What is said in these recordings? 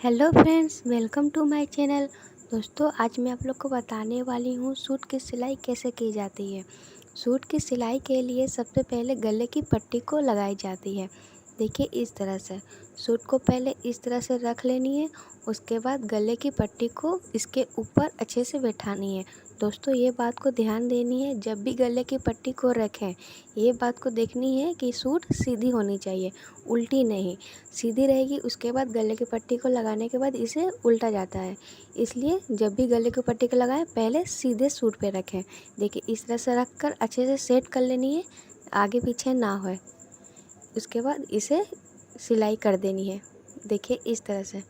Hello friends, welcome to my channel. दोस्तों, आज मैं आप लोग को बताने वाली हूँ सूट की सिलाई कैसे की जाती है। सूट की सिलाई के लिए सबसे पहले गले की पट्टी को लगाई जाती है। देखिए, इस तरह से सूट को पहले इस तरह से रख लेनी है। उसके बाद गले की पट्टी को इसके ऊपर अच्छे से बैठानी है। दोस्तों, ये बात को ध्यान देनी है, जब भी गले की पट्टी को रखें ये बात को देखनी है कि सूट सीधी होनी चाहिए, उल्टी नहीं। सीधी रहेगी, उसके बाद गले की पट्टी को लगाने के बाद इसे उल्टा जाता है। इसलिए जब भी गले की पट्टी को लगाएं पहले सीधे सूट पे रखें। देखिए, इस तरह से रख कर अच्छे से सेट कर लेनी है, आगे पीछे ना होए। उसके बाद इसे सिलाई कर देनी है। देखिए, इस तरह से।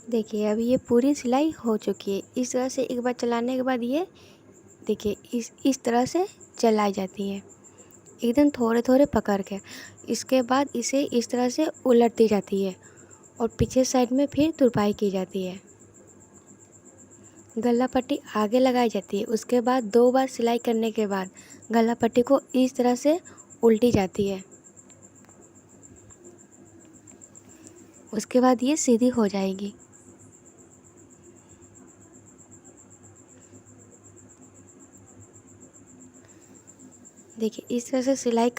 देखिए, अभी ये पूरी सिलाई हो चुकी है। इस तरह से एक बार चलाने के बाद ये देखिए इस तरह से चलाई जाती है, एकदम थोड़े थोड़े पकड़ के। इसके बाद इसे इस तरह से उलट दी जाती है और पीछे साइड में फिर तुरपाई की जाती है। गला पट्टी आगे लगाई जाती है। उसके बाद 2 बार सिलाई करने के बाद गला पट्टी को इस तरह से उल्टी जाती है। उसके बाद ये सीधी हो जाएगी। देखिए, इस तरह से सिलाई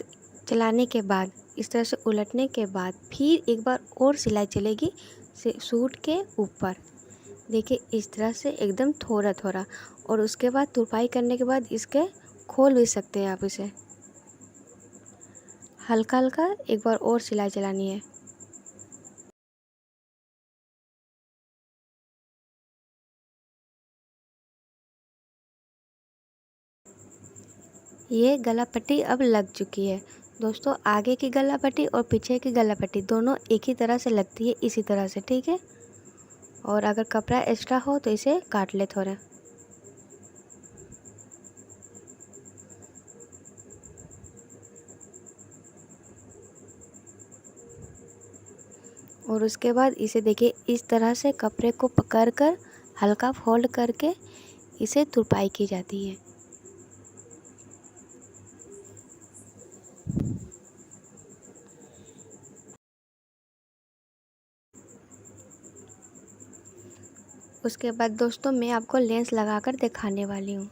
चलाने के बाद, इस तरह से उलटने के बाद फिर एक बार और सिलाई चलेगी सूट के ऊपर। देखिए, इस तरह से एकदम थोड़ा थोड़ा। और उसके बाद तुरपाई करने के बाद इसके खोल भी सकते हैं आप इसे। हल्का हल्का एक बार और सिलाई चलानी है। ये गला पट्टी अब लग चुकी है। दोस्तों, आगे की गला पट्टी और पीछे की गला पट्टी दोनों एक ही तरह से लगती है, इसी तरह से, ठीक है। और अगर कपड़ा एक्स्ट्रा हो तो इसे काट ले थोड़ा। और उसके बाद इसे देखिए, इस तरह से कपड़े को पकड़ कर हल्का फोल्ड करके इसे तुरपाई की जाती है। उसके बाद दोस्तों, मैं आपको लेंस लगाकर दिखाने वाली हूँ।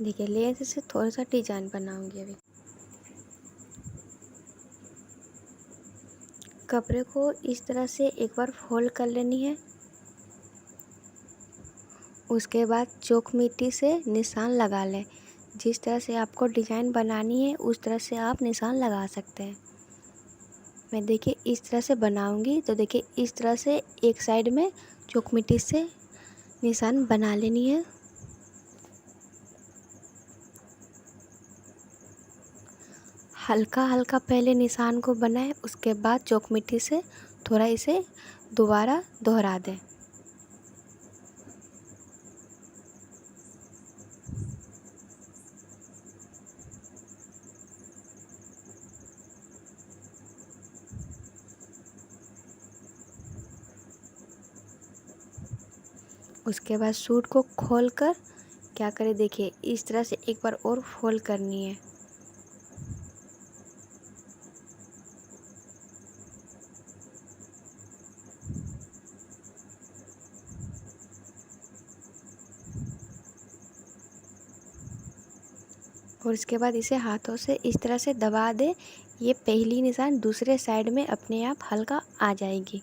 देखिए, लेंस से थोड़ा सा डिजाइन बनाऊंगी अभी। कपड़े को इस तरह से एक बार फोल्ड कर लेनी है। उसके बाद चोक मिट्टी से निशान लगा लें। जिस तरह से आपको डिज़ाइन बनानी है उस तरह से आप निशान लगा सकते हैं। मैं देखिए इस तरह से बनाऊंगी, तो देखिए इस तरह से एक साइड में चोक मिट्टी से निशान बना लेनी है। हल्का हल्का पहले निशान को बनाएं, उसके बाद चोक मिट्टी से थोड़ा इसे दोबारा दोहरा दें। उसके बाद सूट को खोलकर क्या करें, देखिए इस तरह से एक बार और फोल्ड करनी है। और इसके बाद इसे हाथों से इस तरह से दबा दें। ये पहली निशान दूसरे साइड में अपने आप हल्का आ जाएगी।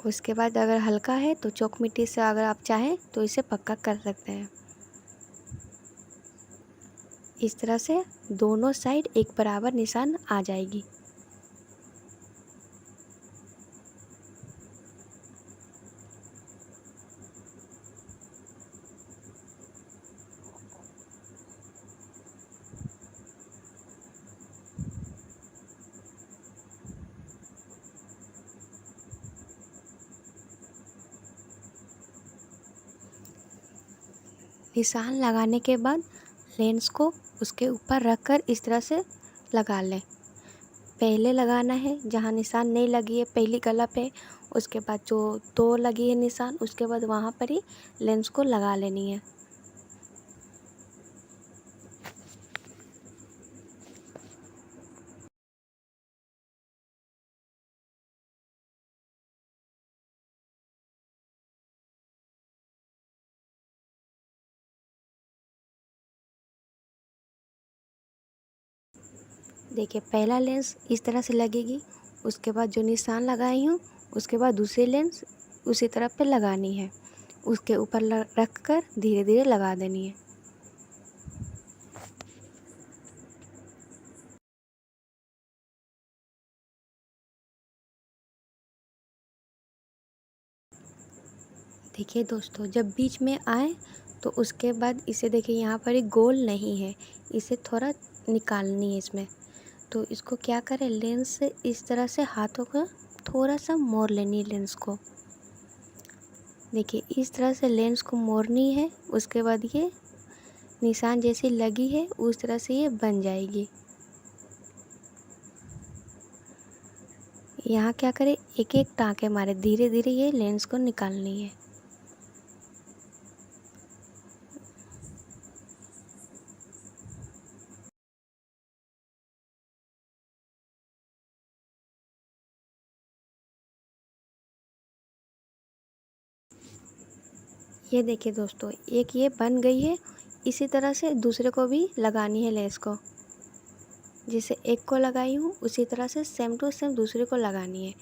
उसके बाद अगर हल्का है तो चॉक मिट्टी से अगर आप चाहें तो इसे पक्का कर सकते हैं। इस तरह से दोनों साइड एक बराबर निशान आ जाएगी। निशान लगाने के बाद लेंस को उसके ऊपर रखकर इस तरह से लगा लें। पहले लगाना है जहाँ निशान नहीं लगी है पहली गला पे, उसके बाद जो दो लगी है निशान उसके बाद वहाँ पर ही लेंस को लगा लेनी है। देखिए पहला लेंस इस तरह से लगेगी, उसके बाद जो निशान लगाई हूँ उसके बाद दूसरी लेंस उसी तरफ पे लगानी है, उसके ऊपर रख कर धीरे धीरे लगा देनी है। देखिए दोस्तों जब बीच में आए तो उसके बाद इसे देखिए यहाँ पर एक गोल नहीं है, इसे थोड़ा निकालनी है इसमें। तो इसको क्या करें, लेंस से इस तरह से हाथों को थोड़ा सा मोड़ लेनी है लेंस को। देखिए इस तरह से लेंस को मोड़नी है, उसके बाद ये निशान जैसी लगी है उस तरह से ये बन जाएगी। यहाँ क्या करें, एक एक टाँके मारे, धीरे धीरे ये लेंस को निकालनी है। ये देखिए दोस्तों एक ये बन गई है, इसी तरह से दूसरे को भी लगानी है लेंस को। जिसे एक को लगाई हूँ उसी तरह से सेम टू सेम दूसरे को लगानी है।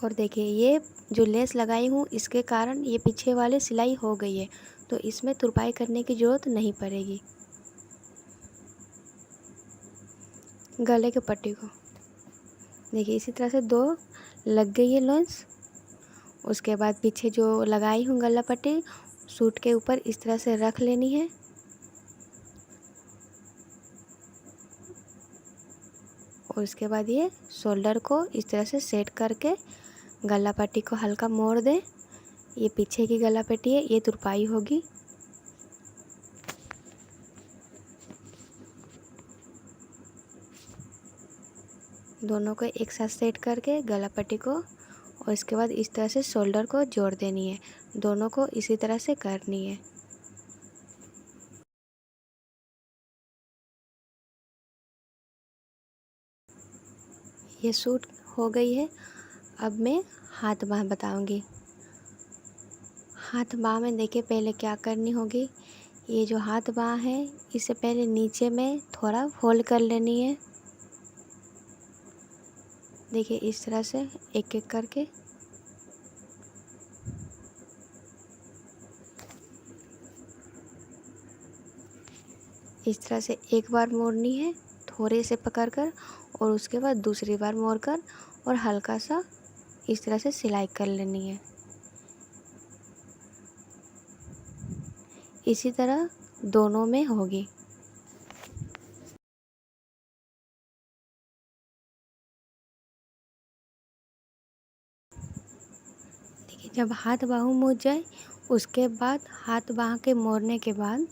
और देखिए ये जो लेस लगाई हूँ इसके कारण ये पीछे वाले सिलाई हो गई है, तो इसमें तुरपाई करने की ज़रूरत नहीं पड़ेगी। गले के पट्टी को देखिए इसी तरह से दो लग गई है लेंस। उसके बाद पीछे जो लगाई हूँ गला पट्टी सूट के ऊपर इस तरह से रख लेनी है। और उसके बाद ये शोल्डर को इस तरह से सेट करके गला पट्टी को हल्का मोड़ दें। ये पीछे की गला पट्टी है, ये तुरपाई होगी। दोनों को एक साथ सेट करके गला पट्टी को और इसके बाद इस तरह से शोल्डर को जोड़ देनी है। दोनों को इसी तरह से करनी है। ये सूट हो गई है। अब मैं हाथ बाँह बताऊंगी। हाथ बाँह में देखिए पहले क्या करनी होगी, ये जो हाथ बाँह है इसे पहले नीचे में थोड़ा फोल्ड कर लेनी है। देखिए इस तरह से एक एक करके। इस तरह से एक बार मोड़नी है थोड़े से पकड़कर और उसके बाद दूसरी बार मोड़कर और हल्का सा इस तरह से सिलाई कर लेनी है। इसी तरह दोनों में होगी। देखिए जब हाथ बाहु मुड़ जाए उसके बाद हाथ बाह के मोड़ने के बाद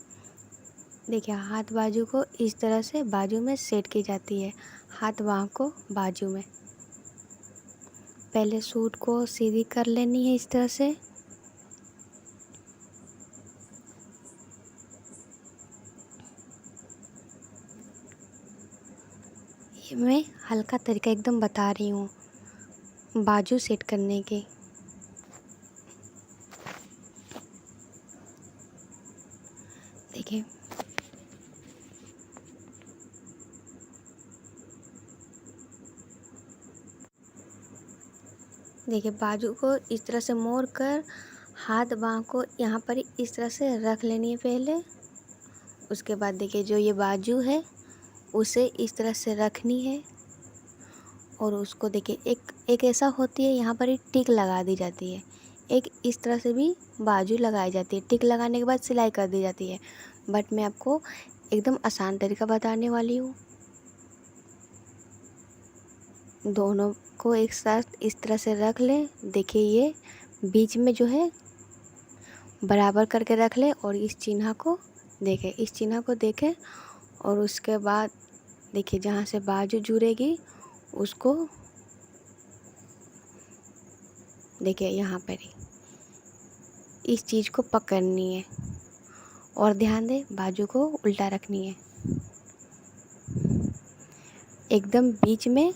देखिए हाथ बाजू को इस तरह से बाजू में सेट की जाती है। हाथ बाह को बाजू में पहले सूट को सीधी कर लेनी है इस तरह से। ये मैं हल्का तरीका एकदम बता रही हूँ बाजू सेट करने के। देखिए देखिए बाजू को इस तरह से मोड़ कर हाथ बाँह को यहाँ पर इस तरह से रख लेनी है पहले। उसके बाद देखिए जो ये बाजू है उसे इस तरह से रखनी है और उसको देखिए एक ऐसा होती है यहाँ पर एक टिक लगा दी जाती है, एक इस तरह से भी बाजू लगाई जाती है। टिक लगाने के बाद सिलाई कर दी जाती है, बट मैं आपको एकदम आसान तरीका बताने वाली हूँ। दोनों को एक साथ इस तरह से रख लें। देखिए ये बीच में जो है बराबर करके रख लें और इस चिन्ह को देखें और उसके बाद देखिए जहाँ से बाजू जुड़ेगी उसको देखिए यहाँ पर ही इस चीज़ को पकड़नी है और ध्यान दें बाजू को उल्टा रखनी है। एकदम बीच में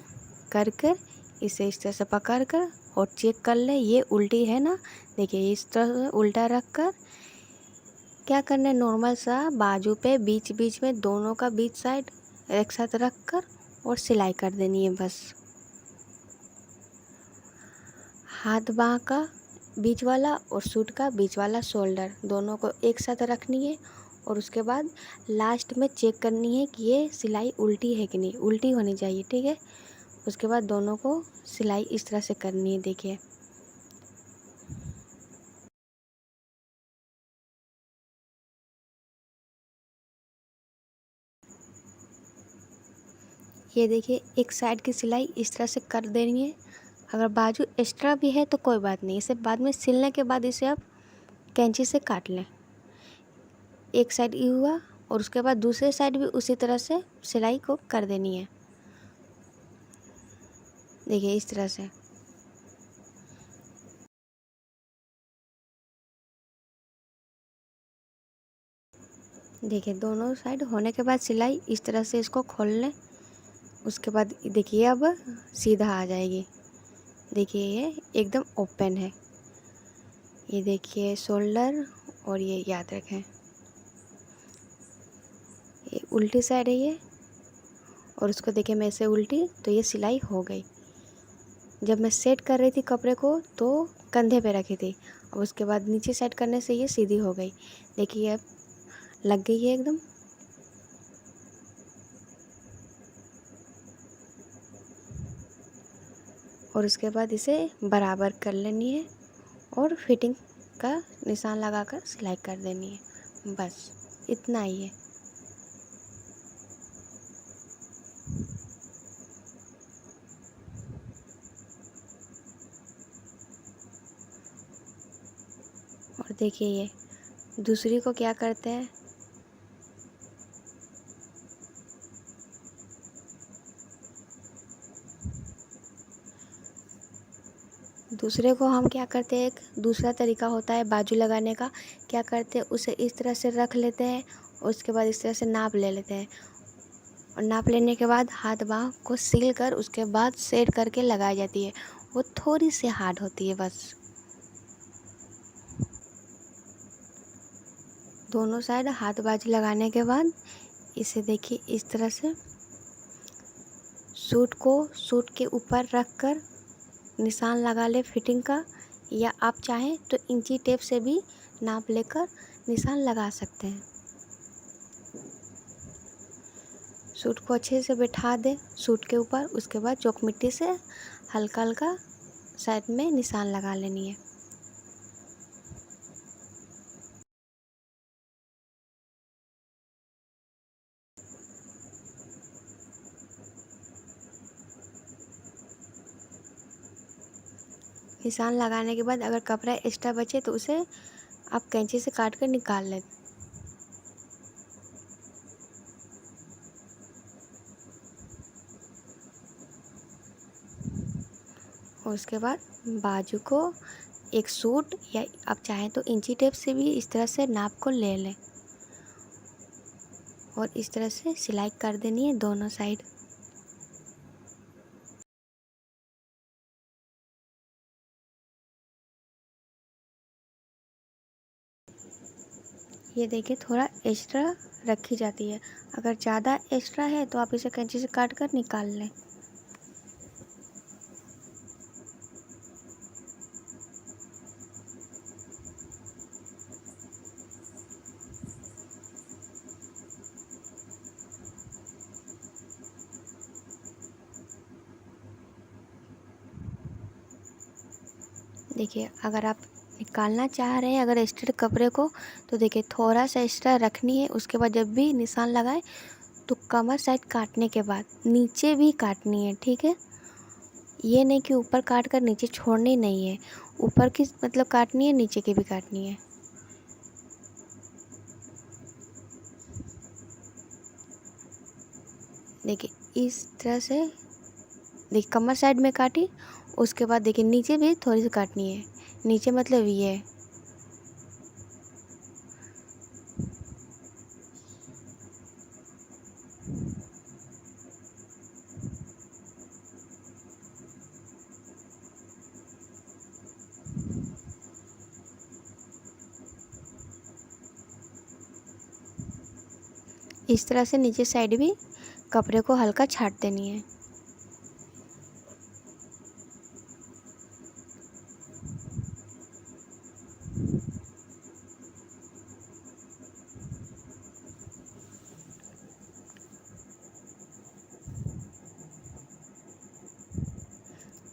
कर कर इसे इस तरह से पकड़ कर और चेक कर ले ये उल्टी है ना। देखिए इस तरह से उल्टा रख कर क्या करना है, नॉर्मल सा बाजू पे बीच बीच में दोनों का बीच साइड एक साथ रख कर और सिलाई कर देनी है बस। हाथ बाँह का बीच वाला और सूट का बीच वाला शोल्डर दोनों को एक साथ रखनी है और उसके बाद लास्ट में चेक करनी है कि ये सिलाई उल्टी है कि नहीं, उल्टी होनी चाहिए, ठीक है। उसके बाद दोनों को सिलाई इस तरह से करनी है। देखिए ये देखिए एक साइड की सिलाई इस तरह से कर देनी है। अगर बाजू एक्स्ट्रा भी है तो कोई बात नहीं, इसे बाद में सिलने के बाद इसे आप कैंची से काट लें। एक साइड ये हुआ और उसके बाद दूसरे साइड भी उसी तरह से सिलाई को कर देनी है। देखिए इस तरह से देखिए दोनों साइड होने के बाद सिलाई इस तरह से इसको खोल लें। उसके बाद देखिए अब सीधा आ जाएगी। देखिए ये एकदम ओपन है। ये देखिए शोल्डर और ये याद रखें ये उल्टी साइड है ये, और उसको देखिए मैं ऐसे उल्टी तो ये सिलाई हो गई। जब मैं सेट कर रही थी कपड़े को तो कंधे पे रखी थी और उसके बाद नीचे सेट करने से ये सीधी हो गई। देखिए अब लग गई है एकदम। और उसके बाद इसे बराबर कर लेनी है और फिटिंग का निशान लगाकर सिलाई कर देनी है, बस इतना ही है। और देखिए ये दूसरी को क्या करते हैं, दूसरे को हम क्या करते हैं, एक दूसरा तरीका होता है बाजू लगाने का। क्या करते हैं उसे इस तरह से रख लेते हैं और उसके बाद इस तरह से नाप ले लेते हैं और नाप लेने के बाद हाथ बाँह को सील कर उसके बाद सेट करके लगाई जाती है। वो थोड़ी सी हार्ड होती है बस। दोनों साइड हाथ बाजू लगाने के बाद इसे देखिए इस तरह से सूट के ऊपर रख कर निशान लगा ले फिटिंग का, या आप चाहें तो इंची टेप से भी नाप लेकर निशान लगा सकते हैं। सूट को अच्छे से बिठा दें सूट के ऊपर। उसके बाद चॉक मिट्टी से हल्का हल्का साइड में निशान लगा लेनी है। निशान लगाने के बाद अगर कपड़ा एक्स्ट्रा बचे तो उसे आप कैंची से काट कर निकाल लें। और उसके बाद बाजू को एक सूट या आप चाहें तो इंची टेप से भी इस तरह से नाप को ले लें और इस तरह से सिलाई कर देनी है दोनों साइड। ये देखिए थोड़ा एक्स्ट्रा रखी जाती है, अगर ज़्यादा एक्स्ट्रा है तो आप इसे कैंची से काट कर निकाल लें। देखिए अगर आप निकालना चाह रहे हैं अगर एक्स्ट्रा कपड़े को, तो देखिए थोड़ा सा एक्स्ट्रा रखनी है। उसके बाद जब भी निशान लगाए तो कमर साइड काटने के बाद नीचे भी काटनी है, ठीक है। ये नहीं कि ऊपर काट कर नीचे छोड़नी नहीं है, ऊपर की मतलब काटनी है, नीचे की भी काटनी है। देखिए इस तरह से देखिए कमर साइड में काटी। उसके बाद देखिए नीचे भी थोड़ी सी काटनी है, नीचे मतलब ये। इस तरह से नीचे साइड भी कपड़े को हल्का छाट देनी है।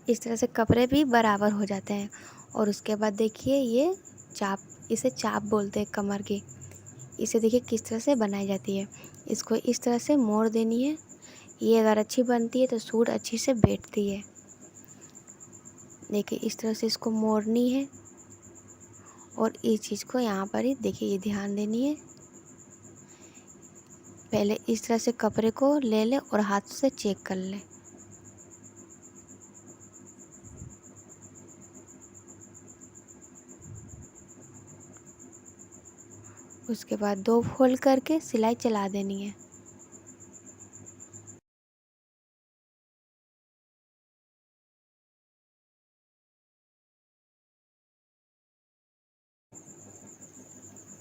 इस तरह से कपड़े भी बराबर हो जाते हैं। और उसके बाद देखिए ये चाप, इसे चाप बोलते हैं कमर की। इसे देखिए किस तरह से बनाई जाती है। इसको इस तरह से मोड़ देनी है। ये अगर अच्छी बनती है तो सूट अच्छी से बैठती है। देखिए इस तरह से इसको मोड़नी है और इस चीज़ को यहाँ पर ही देखिए ये ध्यान देनी है। पहले इस तरह से कपड़े को ले लें और हाथ से चेक कर लें। उसके बाद 2 फोल्ड करके सिलाई चला देनी है।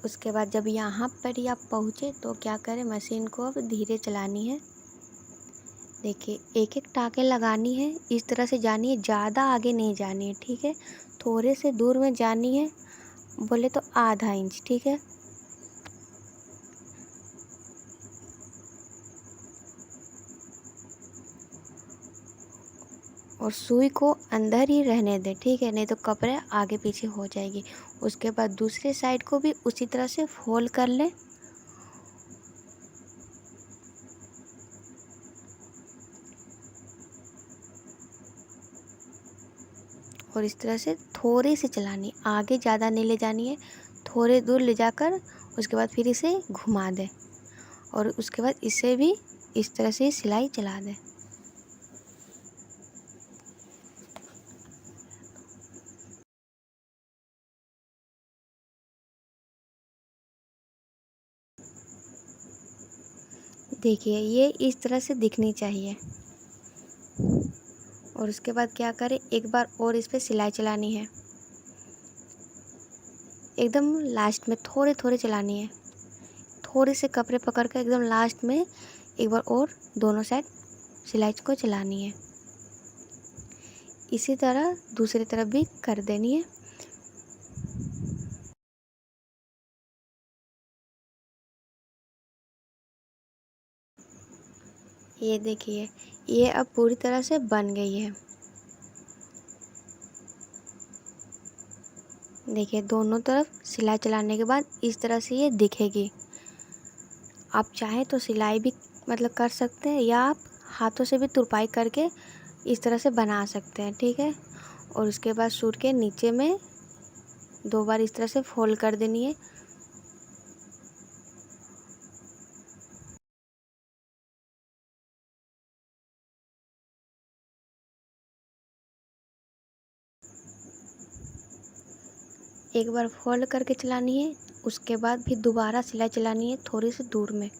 उसके बाद जब यहाँ पर ही आप पहुँचे तो क्या करें, मशीन को अब धीरे चलानी है। देखिए एक एक टाँके लगानी है, इस तरह से जानी है, ज़्यादा आगे नहीं जानी है, ठीक है। थोड़े से दूर में जानी है, बोले तो आधा इंच, ठीक है। और सुई को अंदर ही रहने दें, ठीक है, नहीं तो कपड़े आगे पीछे हो जाएगी। उसके बाद दूसरे साइड को भी उसी तरह से फोल्ड कर लें। और इस तरह से थोड़ी सी चलानी, आगे ज़्यादा नहीं ले जानी है, थोड़े दूर ले जाकर उसके बाद फिर इसे घुमा दें। और उसके बाद इसे भी इस तरह से सिलाई चला दें। देखिए ये इस तरह से दिखनी चाहिए। और उसके बाद क्या करें, एक बार और इस पर सिलाई चलानी है। एकदम लास्ट में थोड़े थोड़े चलानी है, थोड़े से कपड़े पकड़ कर एकदम लास्ट में एक बार और दोनों साइड सिलाई को चलानी है। इसी तरह दूसरी तरफ भी कर देनी है। ये देखिए ये अब पूरी तरह से बन गई है। देखिए दोनों तरफ सिलाई चलाने के बाद इस तरह से ये दिखेगी। आप चाहें तो सिलाई भी मतलब कर सकते हैं, या आप हाथों से भी तुरपाई करके इस तरह से बना सकते हैं, ठीक है। और उसके बाद सूट के नीचे में 2 बार इस तरह से फोल्ड कर देनी है। एक बार फोल्ड करके चलानी है, उसके बाद फिर दोबारा सिलाई चलानी है थोड़ी सी दूर में।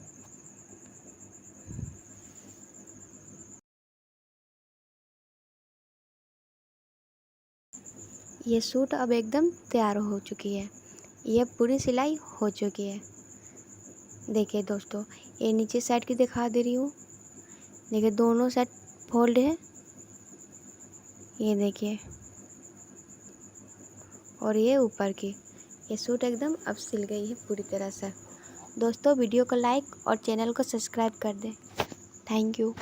ये सूट अब एकदम तैयार हो चुकी है, ये पूरी सिलाई हो चुकी है। देखिए दोस्तों ये नीचे साइड की दिखा दे रही हूँ। देखिए दोनों साइड फोल्ड है, ये देखिए। और ये ऊपर की, ये सूट एकदम अब सिल गई है पूरी तरह से। दोस्तों वीडियो को लाइक और चैनल को सब्सक्राइब कर दें। Thank you.